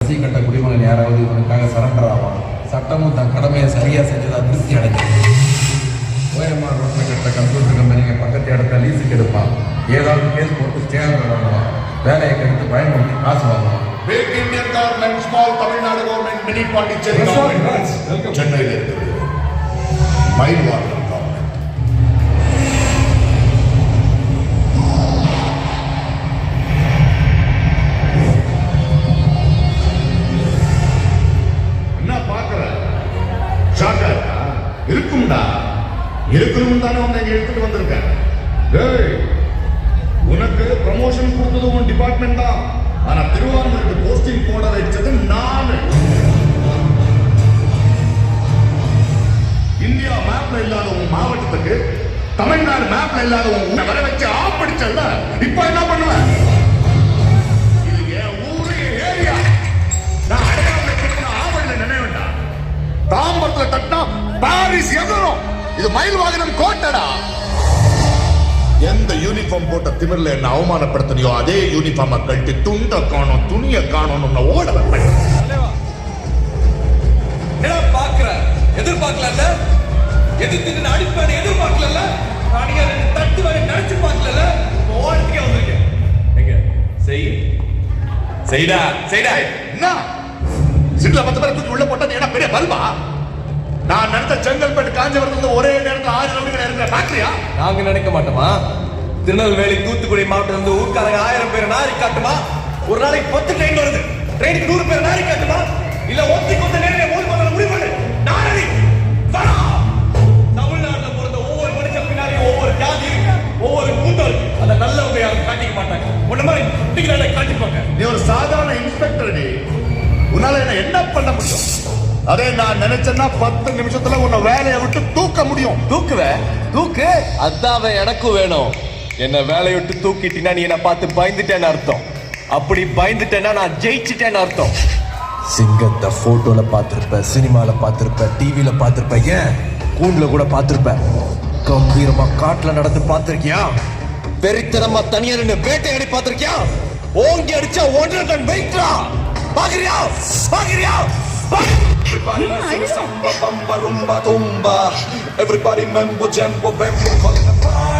கடைசி கட்ட குடிமகன் யாராவது இவனுக்காக சரண்டர் ஆவான். சட்டமும் தன் கடமையை சரியாக செஞ்சதை திருப்தி அடைஞ்சது. ஓஎம்ஆர் ரோட்டில் கட்ட கம்ப்யூட்டர் கம்பெனிங்க பக்கத்து இடத்த லீஸுக்கு எடுப்பான். ஏதாவது கேஸ் போட்டு ஸ்டேஷன் வாங்குவான். வேலையை கெடுத்து பயன்படுத்தி காசு வாங்குவான். Big Indian government, small Tamil Nadu government, mini Pondicherry government. சென்னையில் இருக்குது மைல் வாட்டர் கவர்மெண்ட். என்ன பாக்குற? ஷாக்கா இருக்கும்டா. இருக்கணும் தானே உன்னை எடுத்துட்டு வந்திருக்கேன். உனக்கு ப்ரமோஷன் கொடுத்தது உன் டிபார்ட்மெண்ட் தான். ஆனா திருவாரூருக்கு போஸ்டிங் போட வச்சது நானு. இந்தியா மேப்ல இல்லாத உன் மாவட்டத்துக்கு தமிழ்நாடு மேப்ல இல்லாத உன் வர வச்சு ஆப்படிச்சல்ல. இப்ப என்ன பண்ணுவேன்? இது என் ஊரு, ஏரியா. நான் அடையாளம் ஆவண நினைவேண்டா. தாம்பரத்துல தட்டினா பாரிஸ் எதிரும். இது மயில் வாகனம் கோட்டடா. எந்த யூனிஃபார்ம் போட்ட திமிர்ல என்ன அவமானப்படுத்தினியோ அதே யூனிஃபார்ம் கழட்டி துண்ட காணும் துணிய காணும் ஓட வைப்பேன். பாக்குற எதிர்பார்க்கல, எதிர்த்து அடிப்பேன் எதிர்பார்க்கல, தட்டு வரை நினைச்சு பார்க்கல. ஓடத்துக்கே வந்திருக்கேன். எங்க செய்டா செய்டா என்ன சிட்ல 10 பேரை தூக்கி உள்ள போட்டா என்ன பெரிய பல்பா? நான் நினைத்த செங்கல்பட்டு காஞ்சிபுரத்துல ஒரே நேரத்தில் 1000 ரவுடிகள் இருக்கிற ஃபேக்டரியா? நாங்க நினைக்க மாட்டோமா? திருநெல்வேலி தூத்துக்குடி மாவட்டம் வந்து ஊர்க்காரங்க 1000 பேர் நாரி காட்டுமா? ஒரு நாளைக்கு 10 ட்ரெயின் வருது. ட்ரெயினுக்கு 100 பேர் நாரி காட்டுமா? இல்ல ஒத்தி கொத்த நேரடியா ஓடி போற முடிவு பண்ணு. நாரி வரா. தமிழ்நாட்டுல பிறந்த ஒவ்வொரு மனுஷன் பின்னாடி ஒவ்வொரு ஜாதி இருக்கு, ஒவ்வொரு கூட்டம் இருக்கு. அத நல்லவங்க யாரும் காட்டிக்க மாட்டாங்க. உன்ன மாதிரி டிகிரில காட்டிப்பாங்க. நீ ஒரு சாதாரண இன்ஸ்பெக்டர். நீ உன்னால என்ன பண்ண முடியும்? அதே நான் நினைச்சேன்னா 10 நிமிஷத்துல உன்னை வேலையை விட்டு தூக்க முடியும். தூக்கு அதான் எனக்கும் வேணும். என்ன வேலையை விட்டு தூக்கிட்டீங்கன்னா நீ என்ன பார்த்து பயந்துட்டேன்னு அர்த்தம். அப்படி பயந்துட்டேன்னா நான் ஜெயிச்சுட்டேன்னு அர்த்தம். சிங்கத்தை போட்டோல பார்த்திருப்ப, சினிமால பார்த்திருப்ப, டிவில பார்த்திருப்ப, ஏன் கூண்டுல கூட பார்த்திருப்ப. கம்பீரமா காட்டுல நடந்து பார்த்திருக்கியா? வெறித்தனமா தனியா நின்று வேட்டையாடி பார்த்திருக்கியா? ஓங்கி அடிச்சா 1.5 டன் வெயிட்ரா. பாக்குறியா? Everybody listen, samba, bamba, rumba, tumba. Everybody mambo, jambo, bambo, calling the party.